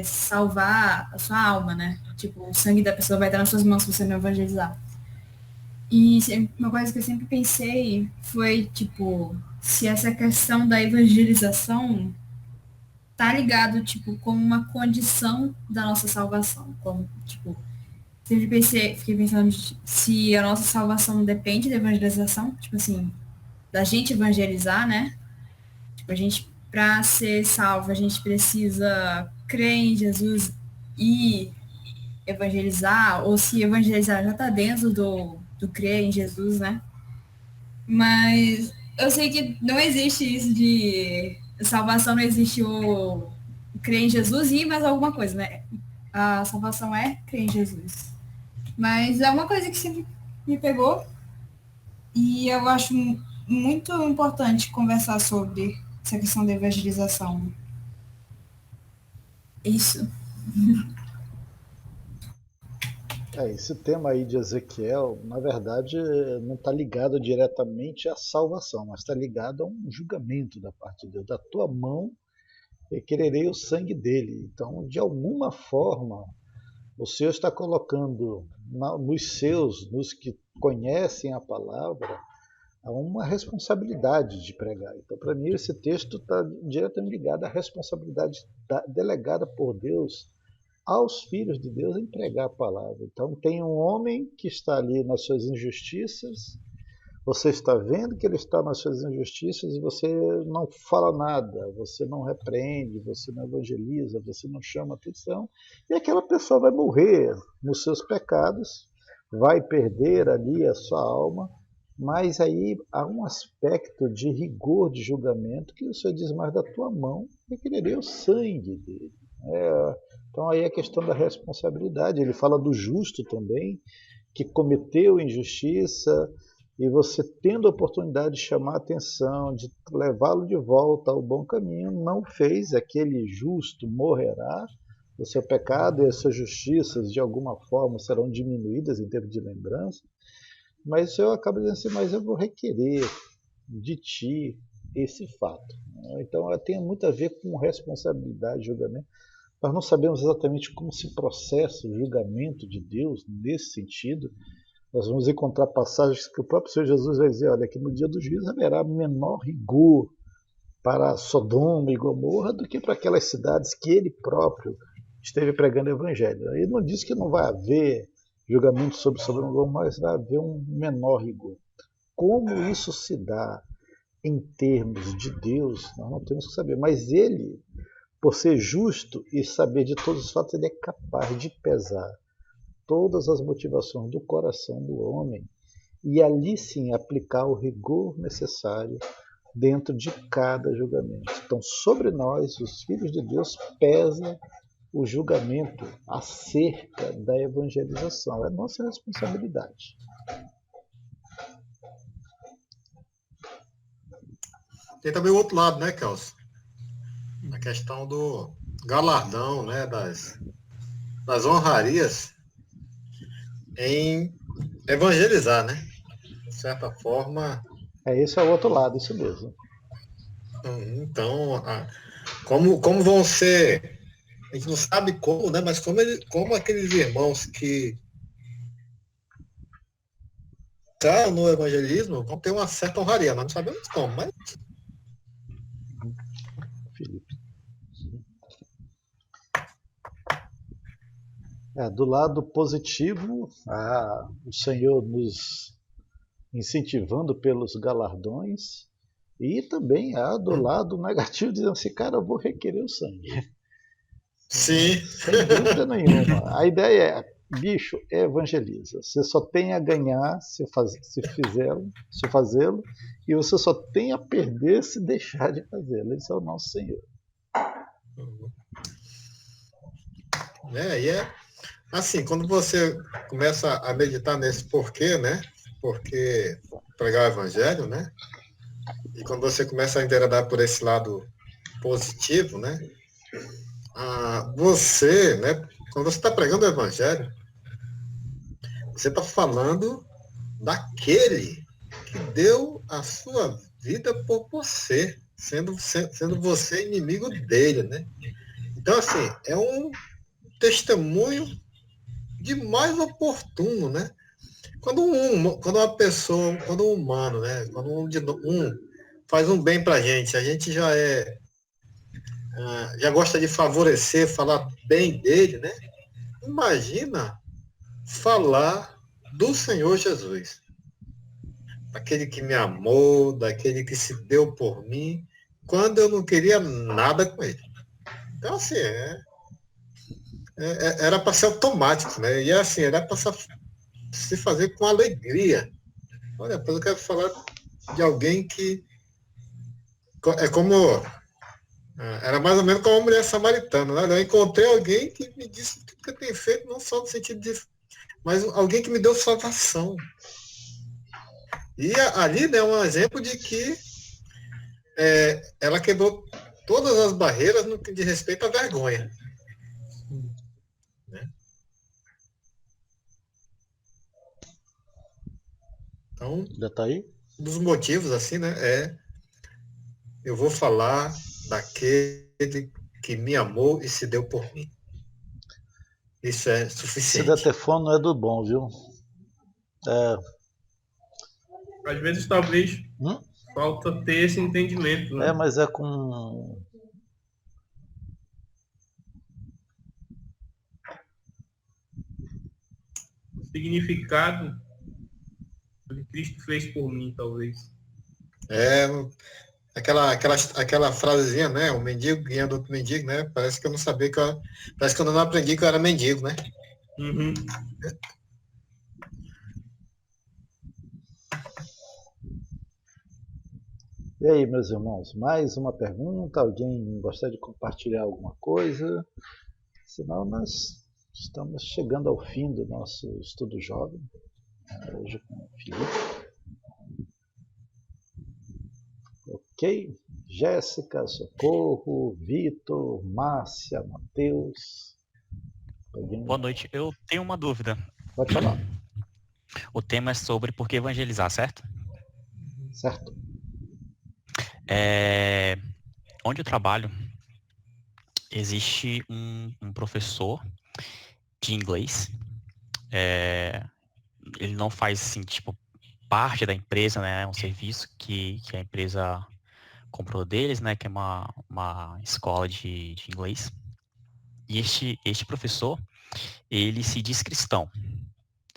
S3: salvar a sua alma, né? Tipo, o sangue da pessoa vai estar nas suas mãos se você não evangelizar. E uma coisa que eu sempre pensei foi, tipo, se essa questão da evangelização tá ligado, tipo, como uma condição da nossa salvação. Como, tipo, sempre fiquei pensando se a nossa salvação depende da evangelização, tipo assim, da gente evangelizar, né? Tipo, a gente, pra ser salvo, a gente precisa crer em Jesus e evangelizar, ou se evangelizar já tá dentro do crer em Jesus, né? Mas eu sei que não existe isso de salvação, não existe o crer em Jesus e mais alguma coisa, né? A salvação é crer em Jesus. Mas é uma coisa que sempre me pegou e eu acho muito importante conversar sobre essa questão da evangelização. Isso.
S1: Esse tema aí de Ezequiel, na verdade, não está ligado diretamente à salvação, mas está ligado a um julgamento da parte de Deus. Da tua mão requererei o sangue dele. Então, de alguma forma, o Senhor está colocando nos que conhecem a palavra, uma responsabilidade de pregar. Então, para mim, esse texto está diretamente ligado à responsabilidade delegada por Deus aos filhos de Deus em pregar a palavra. Então, tem um homem que está ali nas suas injustiças, você está vendo que ele está nas suas injustiças e você não fala nada, você não repreende, você não evangeliza, você não chama atenção, e aquela pessoa vai morrer nos seus pecados, vai perder ali a sua alma, mas aí há um aspecto de rigor de julgamento que o Senhor diz, mas da tua mão requererei o sangue dele. Então aí a questão da responsabilidade, ele fala do justo também, que cometeu injustiça, e você tendo a oportunidade de chamar a atenção, de levá-lo de volta ao bom caminho, não fez, aquele justo morrerá, o seu pecado e as suas justiças de alguma forma serão diminuídas em termos de lembrança, mas o Senhor acaba dizendo assim, mas eu vou requerer de ti esse fato. Então tem muito a ver com responsabilidade, julgamento. Nós não sabemos exatamente como se processa o julgamento de Deus nesse sentido. Nós vamos encontrar passagens que o próprio Senhor Jesus vai dizer, olha, que no dia do juízo haverá menor rigor para Sodoma e Gomorra do que para aquelas cidades que ele próprio esteve pregando o evangelho. Ele não diz que não vai haver julgamento sobre Sodoma e Gomorra, mas vai haver um menor rigor. Como isso se dá em termos de Deus, nós não temos que saber. Mas ele, por ser justo e saber de todos os fatos, ele é capaz de pesar todas as motivações do coração do homem e ali sim aplicar o rigor necessário dentro de cada julgamento. Então, sobre nós, os filhos de Deus, pesa o julgamento acerca da evangelização. É nossa responsabilidade.
S5: Tem também o outro lado, né, Kelso? A questão do galardão, né, das honrarias em evangelizar, né? De certa forma.
S1: Esse é o outro lado, isso mesmo.
S5: Então, como vão ser, a gente não sabe como, né? Mas como aqueles irmãos que estão no evangelismo vão ter uma certa honraria. Nós não sabemos como, mas.
S1: Felipe. Do lado positivo, o Senhor nos incentivando pelos galardões, e também do lado negativo, dizendo assim, cara, eu vou requerer o sangue.
S5: Sim.
S1: Sem dúvida nenhuma. A ideia é, bicho, evangeliza. Você só tem a ganhar se fazê-lo, e você só tem a perder se deixar de fazê-lo. Esse é o nosso Senhor.
S5: E é assim, quando você começa a meditar nesse porquê, né? Porque pregar o evangelho, né? E quando você começa a enveredar por esse lado positivo, né? Você, né? Quando você está pregando o evangelho, você está falando daquele que deu a sua vida por você, sendo você inimigo dele, né? Então, assim, é um testemunho de mais oportuno, né? Quando uma pessoa, quando um humano, né? Quando um faz um bem pra gente, a gente já gosta de favorecer, falar bem dele, né? Imagina falar do Senhor Jesus, daquele que me amou, daquele que se deu por mim, quando eu não queria nada com ele. Então, assim, era para ser automático, né? E assim, era para se fazer com alegria. Olha, depois eu quero falar de alguém que era mais ou menos como uma mulher samaritana, né? Eu encontrei alguém que me disse tudo que eu tenho feito, não só no sentido de, mas alguém que me deu salvação. E ali, né, um exemplo de que ela quebrou todas as barreiras no que diz respeito à vergonha. Né? Então,
S1: já está aí?
S5: Um dos motivos, assim, né, eu vou falar daquele que me amou e se deu por mim. Isso é suficiente.
S1: Esse detefone não é do bom, viu?
S2: Às vezes, talvez, falta ter esse entendimento, né?
S1: Mas é com...
S2: O significado do que Cristo fez por mim, talvez.
S5: Aquela frasezinha, né? O mendigo guiando outro mendigo, né? Parece que eu não sabia parece que eu não aprendi que eu era mendigo, né?
S2: Uhum.
S1: E aí, meus irmãos, mais uma pergunta? Alguém gostaria de compartilhar alguma coisa? Senão nós estamos chegando ao fim do nosso estudo jovem, hoje com o Felipe. Ok? Jéssica, Socorro, Vitor, Márcia, Matheus.
S6: Boa noite. Eu tenho uma dúvida.
S1: Pode falar.
S6: O tema é sobre por que evangelizar, certo?
S1: Certo.
S6: Onde eu trabalho, existe um professor de inglês, ele não faz, assim, tipo, parte da empresa, né? É um serviço que a empresa comprou deles, né? Que é uma escola de inglês. E este professor, ele se diz cristão,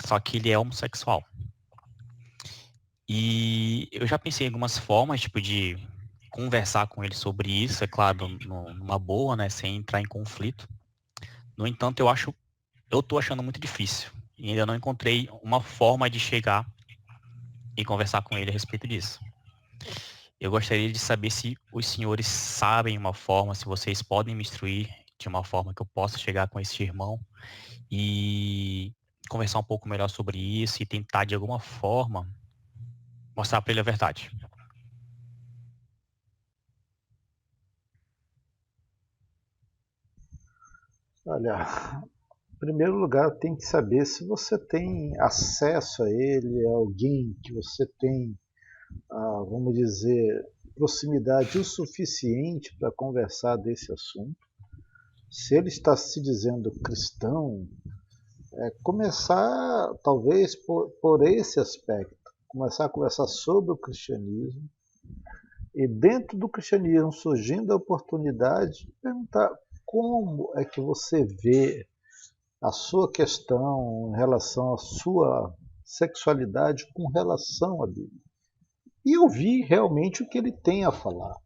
S6: só que ele é homossexual. E eu já pensei em algumas formas, tipo, de conversar com ele sobre isso, é claro, numa boa, né? Sem entrar em conflito. No entanto, eu tô achando muito difícil. E ainda não encontrei uma forma de chegar e conversar com ele a respeito disso. Eu gostaria de saber se os senhores sabem uma forma, se vocês podem me instruir de uma forma que eu possa chegar com esse irmão e conversar um pouco melhor sobre isso e tentar de alguma forma mostrar para ele a verdade.
S1: Olha, em primeiro lugar, tem que saber se você tem acesso a ele, a alguém que você tem, vamos dizer, proximidade o suficiente para conversar desse assunto. Se ele está se dizendo cristão, começar talvez por esse aspecto, começar a conversar sobre o cristianismo e dentro do cristianismo surgindo a oportunidade, perguntar como é que você vê a sua questão em relação à sua sexualidade com relação à Bíblia. E ouvir realmente o que ele tem a falar.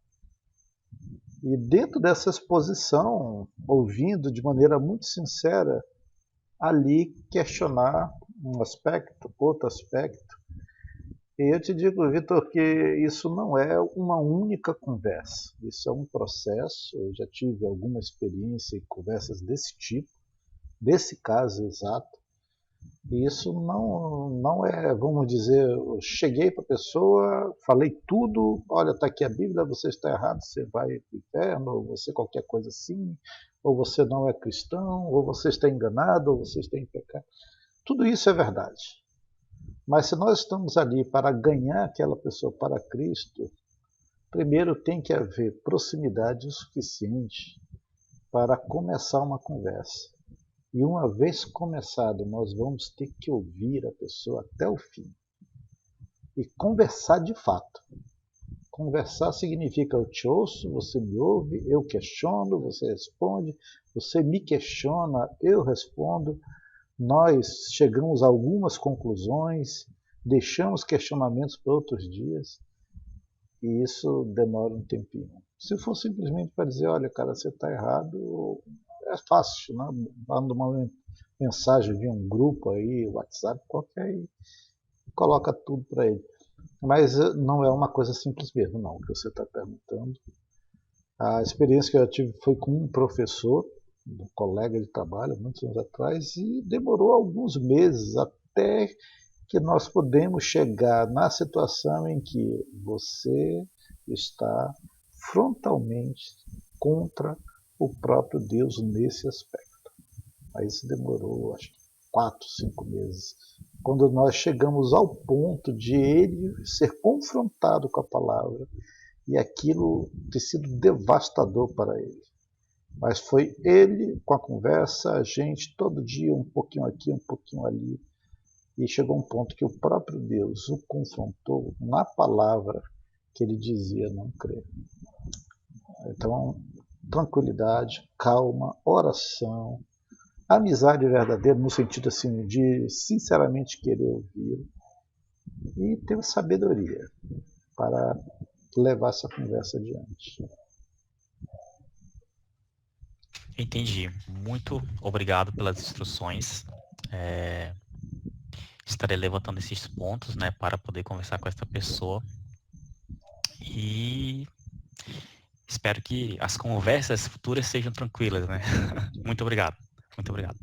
S1: E dentro dessa exposição, ouvindo de maneira muito sincera, ali questionar um aspecto, outro aspecto. E eu te digo, Vitor, que isso não é uma única conversa. Isso é um processo. Eu já tive alguma experiência em conversas desse tipo, desse caso exato. E isso não é, vamos dizer, eu cheguei para a pessoa, falei tudo, olha, está aqui a Bíblia, você está errado, você vai para o inferno, ou você qualquer coisa assim, ou você não é cristão, ou você está enganado, ou você está em pecado. Tudo isso é verdade. Mas se nós estamos ali para ganhar aquela pessoa para Cristo, primeiro tem que haver proximidade o suficiente para começar uma conversa. E uma vez começado, nós vamos ter que ouvir a pessoa até o fim. E conversar de fato. Conversar significa eu te ouço, você me ouve, eu questiono, você responde, você me questiona, eu respondo. Nós chegamos a algumas conclusões, deixamos questionamentos para outros dias. E isso demora um tempinho. Se for simplesmente para dizer, olha, cara, você está errado, é fácil, né? Manda uma mensagem via um grupo aí, WhatsApp, qualquer, e coloca tudo para ele. Mas não é uma coisa simples mesmo, não, que você está perguntando. A experiência que eu tive foi com um professor, um colega de trabalho, muitos anos atrás, e demorou alguns meses até que nós podemos chegar na situação em que você está frontalmente contra o próprio Deus nesse aspecto. Aí isso demorou, acho que 4, 5 meses. Quando nós chegamos ao ponto de ele ser confrontado com a palavra e aquilo ter sido devastador para ele. Mas foi ele com a conversa, a gente todo dia um pouquinho aqui, um pouquinho ali. E chegou um ponto que o próprio Deus o confrontou na palavra que ele dizia não crer. Então, tranquilidade, calma, oração, amizade verdadeira no sentido assim de sinceramente querer ouvi-lo e ter sabedoria para levar essa conversa adiante.
S6: Entendi. Muito obrigado pelas instruções. Estarei levantando esses pontos, né, para poder conversar com essa pessoa. E espero que as conversas futuras sejam tranquilas, né? Muito obrigado. Muito obrigado.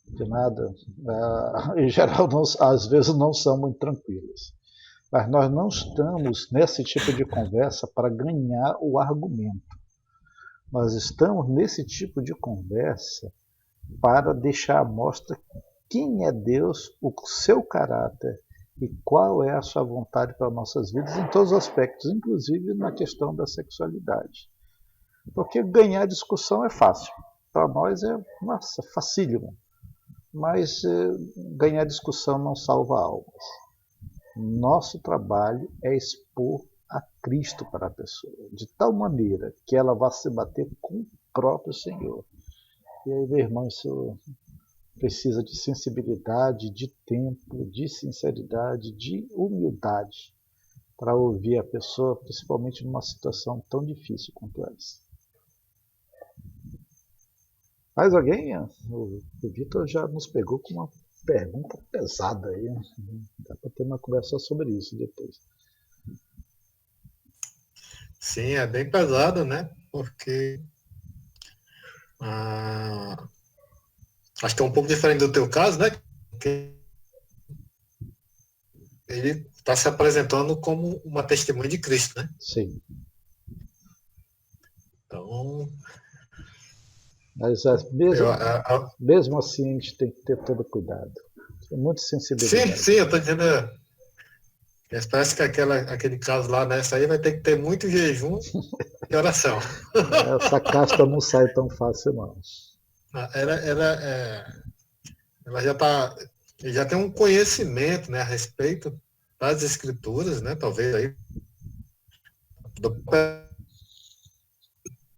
S1: De nada. Em geral, às vezes não são muito tranquilas. Mas nós não estamos nesse tipo de conversa para ganhar o argumento. Nós estamos nesse tipo de conversa para deixar à mostra quem é Deus, o seu caráter e qual é a sua vontade para nossas vidas em todos os aspectos, inclusive na questão da sexualidade. Porque ganhar discussão é fácil. Para nós é, nossa, facílimo. Mas ganhar discussão não salva almas. Nosso trabalho é expor a Cristo para a pessoa, de tal maneira que ela vá se bater com o próprio Senhor. E aí, meu irmão, isso precisa de sensibilidade, de tempo, de sinceridade, de humildade para ouvir a pessoa, principalmente numa situação tão difícil quanto essa. Mais alguém? O Vitor já nos pegou com uma pergunta pesada aí. Dá para ter uma conversa sobre isso depois.
S5: Sim, é bem pesado, né? Porque acho que é um pouco diferente do teu caso, né? Porque ele está se apresentando como uma testemunha de Cristo, né?
S1: Sim.
S5: Então,
S1: Mas mesmo assim a gente tem que ter todo cuidado. Tem muita sensibilidade.
S5: Sim, eu estou dizendo. Parece que aquele caso lá, nessa aí vai ter que ter muito jejum e oração.
S1: Essa casta não sai tão fácil, não.
S5: Ela já tem um conhecimento, né, a respeito das escrituras, né, talvez aí.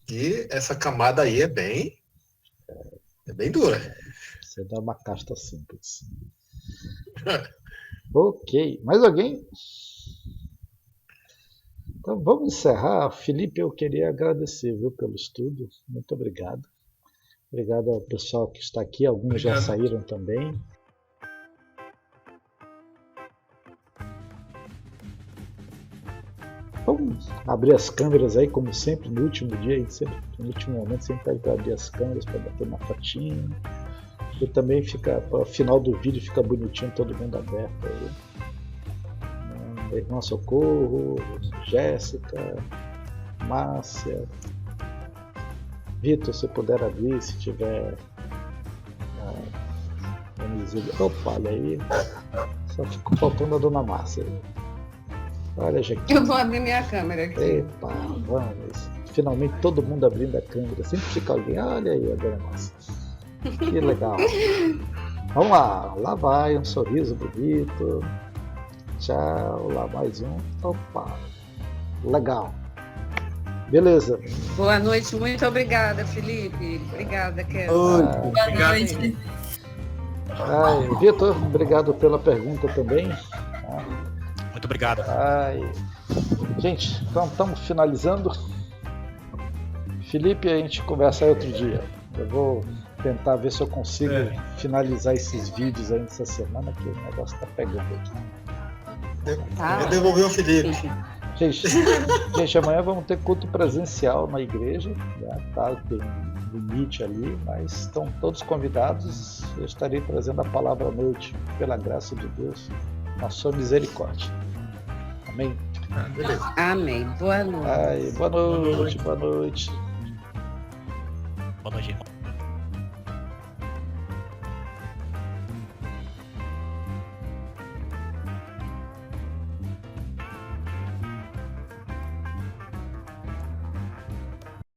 S5: E essa camada aí é bem dura.
S1: Você dá uma casta simples. Ok, mais alguém? Então vamos encerrar. Felipe, eu queria agradecer, viu, pelo estudo. Muito obrigado. Obrigado ao pessoal que está aqui. Alguns já saíram também. Vamos abrir as câmeras aí, como sempre, no último dia, no último momento, sempre pede para abrir as câmeras para bater uma fotinha. E também fica, para o final do vídeo, fica bonitinho, todo mundo aberto aí. Meu irmão Socorro, Jéssica, Márcia, Vitor, se puder abrir, se tiver. Opa, olha aí. Só ficou faltando a dona Márcia aí. Olha, Jaquim.
S7: Eu vou abrir minha câmera aqui.
S1: Epa, vamos. Finalmente todo mundo abrindo a câmera. Sempre fica alguém. Olha aí a dona Márcia. Que legal. Vamos lá. Lá vai um sorriso bonito. Tchau. Lá mais um. Opa. Legal. Beleza.
S7: Boa noite. Muito obrigada, Felipe. Obrigada, Kelly.
S3: Boa noite.
S1: Vitor, obrigado pela pergunta também.
S6: Muito obrigado.
S1: Gente, então estamos finalizando. Felipe, a gente conversa aí outro dia. Eu vou tentar ver se eu consigo finalizar esses vídeos aí nessa semana, que o negócio está pegando aqui.
S5: Eu devolvi o Felipe.
S1: Gente, amanhã vamos ter culto presencial na igreja. Tá? Tem limite ali, mas estão todos convidados. Eu estarei trazendo a palavra à noite, pela graça de Deus, na sua misericórdia. Amém?
S5: Beleza.
S7: Amém. Boa noite.
S1: Boa noite. Boa noite.
S6: Boa noite, irmão.